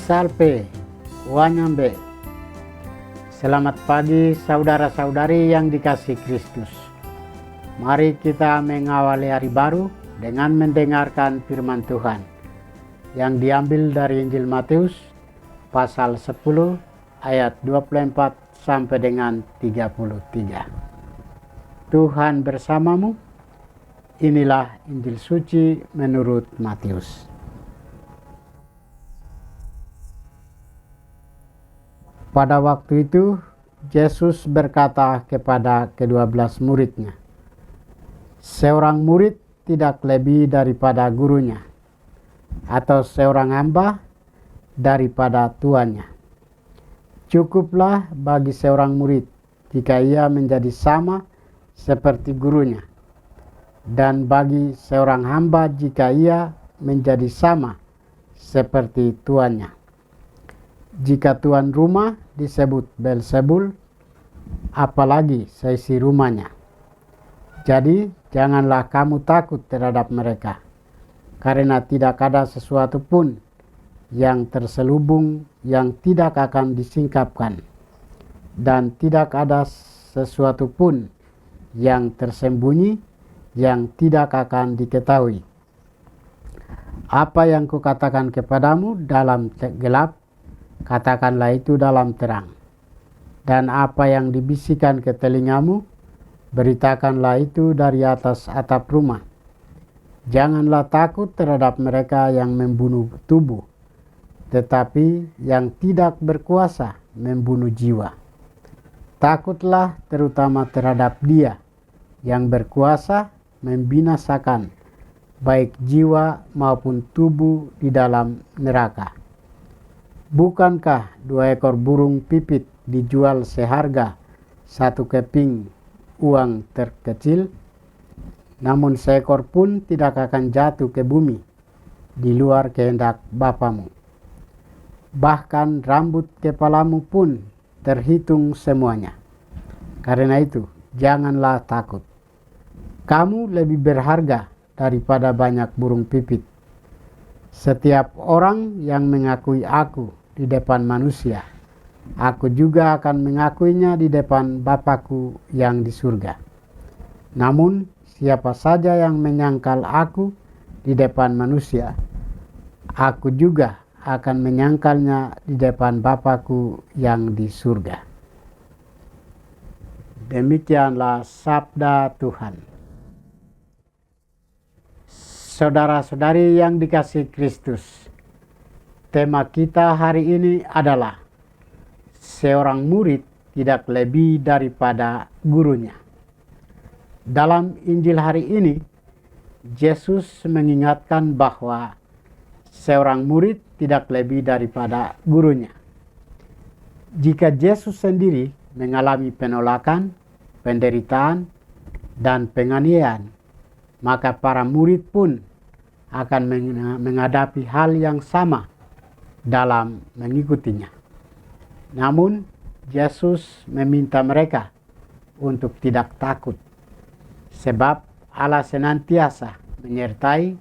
Salpe, Wanyambe. Selamat pagi saudara-saudari yang dikasihi Kristus. Mari kita mengawali hari baru dengan mendengarkan firman Tuhan yang diambil dari Injil Matius pasal 10 ayat 24 sampai dengan 33. Tuhan bersamamu. Inilah Injil suci menurut Matius. Pada waktu itu, Yesus berkata kepada ke-12 muridnya, "Seorang murid tidak lebih daripada gurunya, atau seorang hamba daripada tuannya. Cukuplah bagi seorang murid jika ia menjadi sama seperti gurunya, dan bagi seorang hamba jika ia menjadi sama seperti tuannya. Jika tuan rumah disebut Beelzebul, apalagi seisi rumahnya. Jadi janganlah kamu takut terhadap mereka, karena tidak ada sesuatu pun yang terselubung yang tidak akan disingkapkan, dan tidak ada sesuatu pun yang tersembunyi yang tidak akan diketahui. Apa yang kukatakan kepadamu dalam gelap, katakanlah itu dalam terang. Dan apa yang dibisikkan ke telingamu, beritakanlah itu dari atas atap rumah. Janganlah takut terhadap mereka yang membunuh tubuh, tetapi yang tidak berkuasa membunuh jiwa. Takutlah terutama terhadap Dia yang berkuasa membinasakan baik jiwa maupun tubuh di dalam neraka. Bukankah 2 ekor burung pipit dijual seharga 1 keping uang terkecil? Namun seekor pun tidak akan jatuh ke bumi di luar kehendak Bapamu. Bahkan rambut kepalamu pun terhitung semuanya. Karena itu, janganlah takut. Kamu lebih berharga daripada banyak burung pipit. Setiap orang yang mengakui aku di depan manusia, aku juga akan mengakuinya di depan Bapakku yang di surga. Namun siapa saja yang menyangkal aku di depan manusia, aku juga akan menyangkalnya di depan Bapakku yang di surga." Demikianlah sabda Tuhan. Saudara-saudari yang dikasihi Kristus, tema kita hari ini adalah seorang murid tidak lebih daripada gurunya. Dalam Injil hari ini, Yesus mengingatkan bahwa seorang murid tidak lebih daripada gurunya. Jika Yesus sendiri mengalami penolakan, penderitaan, dan penganiayaan, maka para murid pun akan menghadapi hal yang sama dalam mengikutinya. Namun Yesus meminta mereka untuk tidak takut, sebab Allah senantiasa menyertai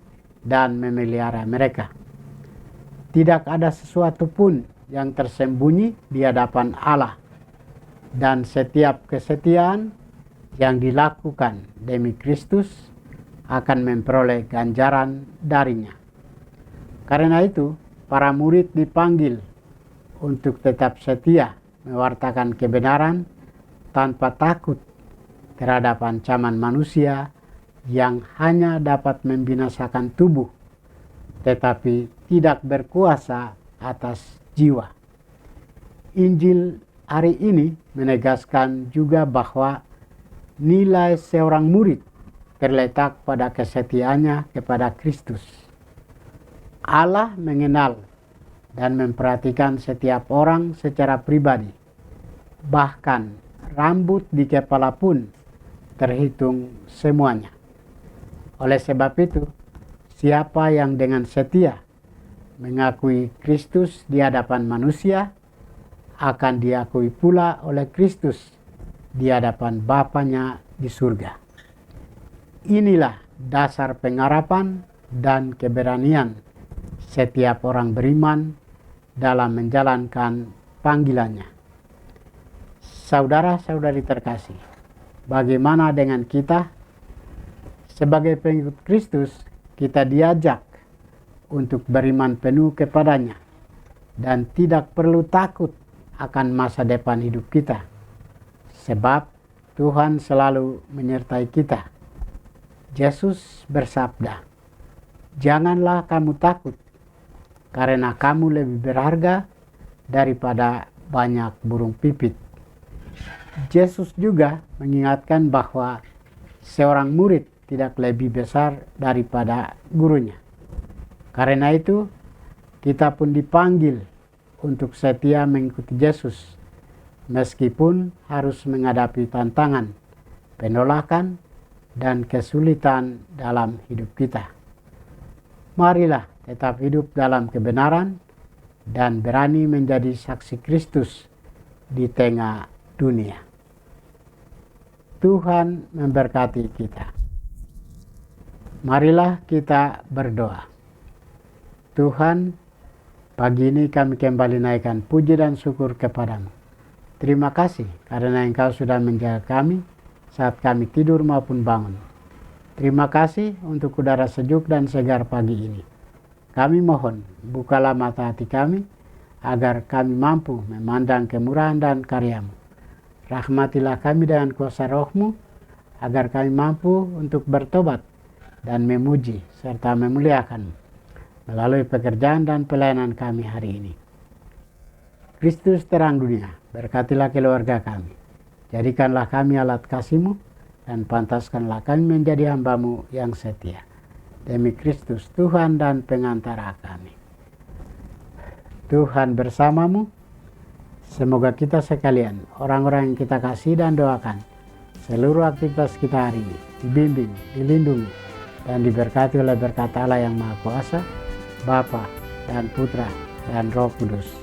dan memelihara mereka. Tidak ada sesuatu pun yang tersembunyi di hadapan Allah, dan setiap kesetiaan yang dilakukan demi Kristus akan memperoleh ganjaran darinya. Karena itu, para murid dipanggil untuk tetap setia mewartakan kebenaran tanpa takut terhadap ancaman manusia yang hanya dapat membinasakan tubuh, tetapi tidak berkuasa atas jiwa. Injil hari ini menegaskan juga bahwa nilai seorang murid terletak pada kesetiaannya kepada Kristus. Allah mengenal dan memperhatikan setiap orang secara pribadi. Bahkan rambut di kepala pun terhitung semuanya. Oleh sebab itu, siapa yang dengan setia mengakui Kristus di hadapan manusia, akan diakui pula oleh Kristus di hadapan Bapanya di surga. Inilah dasar pengharapan dan keberanian setiap orang beriman dalam menjalankan panggilannya. Saudara-saudari terkasih, bagaimana dengan kita? Sebagai pengikut Kristus, kita diajak untuk beriman penuh kepadanya dan tidak perlu takut akan masa depan hidup kita, sebab Tuhan selalu menyertai kita. Yesus bersabda, "Janganlah kamu takut, karena kamu lebih berharga daripada banyak burung pipit." Yesus juga mengingatkan bahwa seorang murid tidak lebih besar daripada gurunya. Karena itu, kita pun dipanggil untuk setia mengikuti Yesus, meskipun harus menghadapi tantangan, penolakan, dan kesulitan dalam hidup kita. Marilah tetap hidup dalam kebenaran dan berani menjadi saksi Kristus di tengah dunia. Tuhan memberkati kita. Marilah kita berdoa. Tuhan, pagi ini kami kembali naikkan puji dan syukur kepadamu. Terima kasih karena Engkau sudah menjaga kami saat kami tidur maupun bangun. Terima kasih untuk udara sejuk dan segar pagi ini. Kami mohon, bukalah mata hati kami, agar kami mampu memandang kemurahan dan karya-Mu. Rahmatilah kami dengan kuasa Roh-Mu, agar kami mampu untuk bertobat dan memuji serta memuliakan-Mu melalui pekerjaan dan pelayanan kami hari ini. Kristus terang dunia, berkatilah keluarga kami. Jadikanlah kami alat kasih-Mu dan pantaskanlah kami menjadi hamba-Mu yang setia. Demi Kristus Tuhan dan pengantara kami. Tuhan bersamamu. Semoga kita sekalian, orang-orang yang kita kasih dan doakan, seluruh aktivitas kita hari ini dibimbing, dilindungi, dan diberkati oleh berkat Allah yang Maha Kuasa, Bapa dan Putra dan Roh Kudus.